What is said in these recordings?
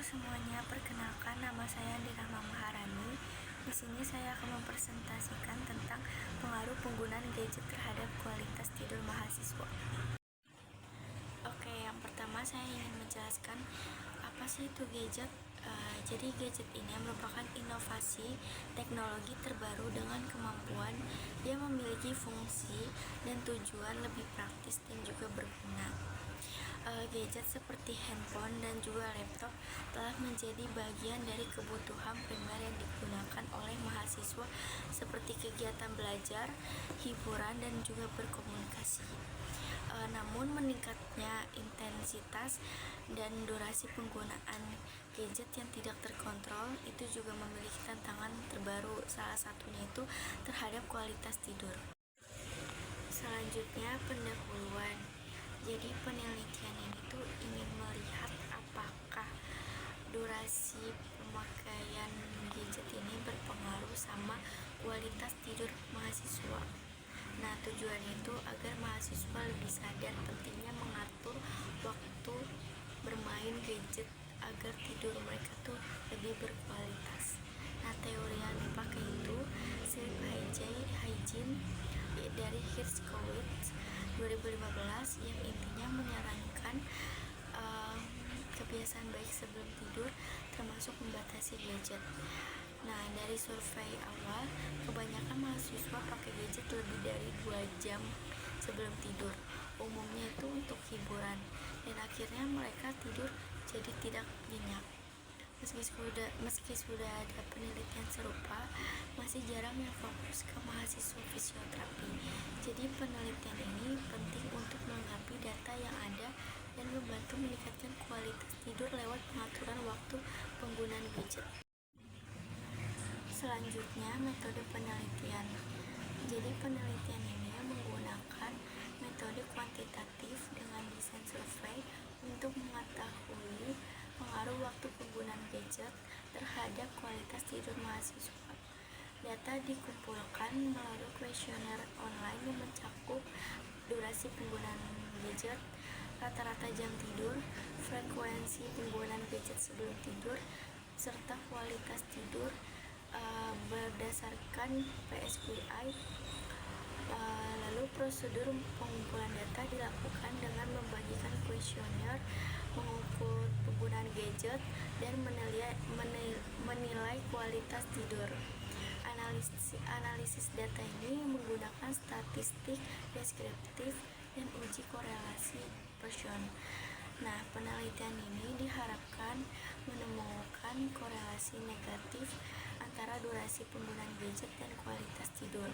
semuanya, perkenalkan nama saya Andi Rahma Maharani. Di sini saya akan mempresentasikan tentang pengaruh penggunaan gadget terhadap kualitas tidur mahasiswa. Oke, yang pertama saya ingin menjelaskan apa sih itu gadget. Jadi gadget ini merupakan inovasi teknologi terbaru dengan kemampuan yang memiliki fungsi dan tujuan lebih praktis dan juga berguna. Gadget seperti handphone dan juga laptop telah menjadi bagian dari kebutuhan primer yang digunakan oleh mahasiswa seperti kegiatan belajar, hiburan, dan juga berkomunikasi. Namun meningkatnya intensitas dan durasi penggunaan gadget yang tidak terkontrol itu juga memiliki tantangan terbaru, salah satunya itu terhadap kualitas tidur. Selanjutnya pendahuluan. Jadi penelitian ini tuh ingin melihat apakah durasi pemakaian gadget ini berpengaruh sama kualitas tidur mahasiswa. Nah, tujuan itu agar mahasiswa lebih sadar pentingnya mengatur waktu bermain gadget agar tidur mereka tuh lebih berkualitas. Nah, teori yang dipakai itu sleep hygiene dari Hirschkowitz 2015 yang intinya menyarankan kebiasaan baik sebelum tidur termasuk membatasi gadget. Nah, dari survei awal, kebanyakan mahasiswa pakai gadget lebih dari 2 jam sebelum tidur. Umumnya itu untuk hiburan, dan akhirnya mereka tidur jadi tidak nyenyak. Meski sudah ada penelitian serupa, masih jarang yang fokus ke mahasiswa fisioterapi. Jadi penelitian ini penting untuk melengkapi data yang ada dan membantu meningkatkan kualitas tidur lewat pengaturan waktu penggunaan gadget. Selanjutnya, metode penelitian. Jadi penelitian ini menggunakan metode kuantitatif dengan desain survei untuk mengetahui pengaruh waktu penggunaan gadget terhadap kualitas tidur mahasiswa. Data dikumpulkan melalui kuesioner online yang mencakup durasi penggunaan gadget, rata-rata jam tidur, frekuensi penggunaan gadget sebelum tidur, serta kualitas tidur berdasarkan PSQI. Lalu prosedur pengumpulan data dilakukan dengan membagikan kuesioner, mengukur penggunaan gadget, dan menilai kualitas tidur. Analisis data ini menggunakan statistik deskriptif dan uji korelasi Pearson. Nah, penelitian ini diharapkan menemukan korelasi negatif antara durasi penggunaan gadget dan kualitas tidur,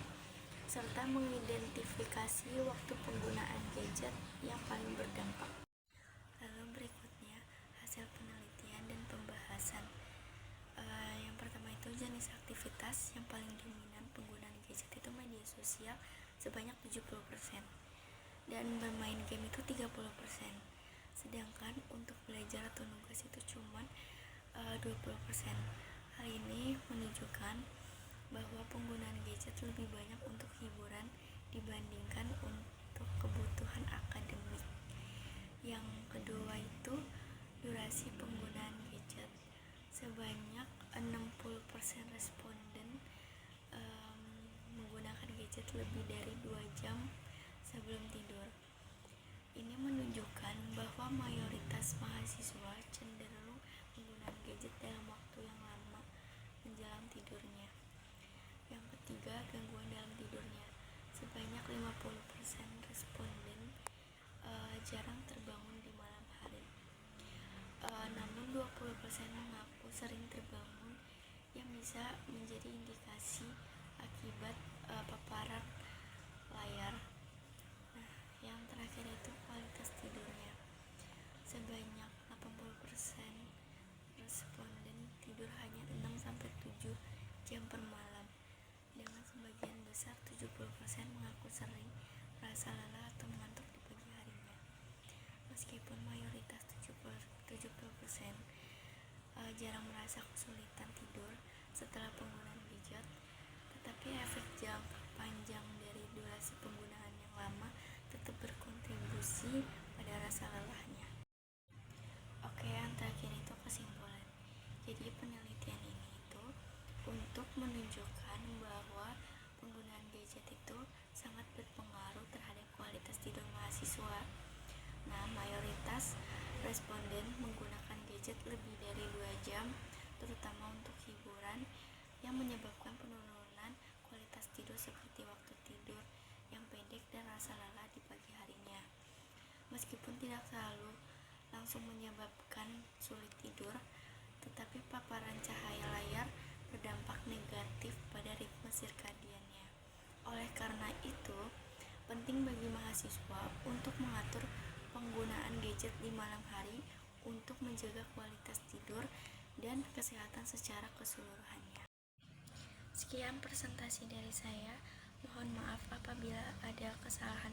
serta mengidentifikasi waktu penggunaan gadget yang paling berdampak. Lalu berikutnya hasil penelitian dan pembahasan. Yang pertama itu jenis aktivitas yang paling dominan penggunaan gadget itu media sosial sebanyak 70% dan bermain game itu 30%. Sedangkan untuk belajar atau nugas itu cuma 20%. Hal ini menunjukkan bahwa penggunaan gadget lebih banyak untuk hiburan dibandingkan untuk kebutuhan akademik. Yang kedua itu durasi penggunaan gadget. Sebanyak 60% responden menggunakan gadget lebih dari 2 jam sebelum tidur. Ini menunjukkan bahwa mayoritas mahasiswa cenderung menggunakan gadget dalam waktu yang lama menjelang tidurnya. Yang ketiga, gangguan dalam tidurnya. Sebanyak 50% responden jarang terbangun di malam hari. Namun 20% mengaku sering terbangun, yang bisa menjadi indikasi akibat paparan layar. Nah, yang terakhir itu kualitas tidurnya. Sebanyak 80% responden tidur hanya 6-7 jam per malam, dengan sebagian besar 70% mengaku sering merasa lelah atau mengantuk di pagi harinya. Meskipun mayoritas 70% jarang merasa kesulitan tidur setelah penggunaan gadget, tetapi efek jangka panjang dari durasi penggunaan yang lama tetap berkontribusi pada rasa lelahnya. Oke, yang terakhir itu kesimpulan. responden menggunakan gadget lebih dari 2 jam, terutama untuk hiburan, yang menyebabkan penurunan kualitas tidur seperti waktu tidur yang pendek dan rasa lelah di pagi harinya. Meskipun tidak selalu langsung menyebabkan sulit tidur, tetapi paparan cahaya layar berdampak negatif pada ritme sirkadiannya. Oleh karena itu, penting bagi mahasiswa untuk mengatur penggunaan gadget di malam hari untuk menjaga kualitas tidur dan kesehatan secara keseluruhannya. Sekian presentasi dari saya. Mohon maaf apabila ada kesalahan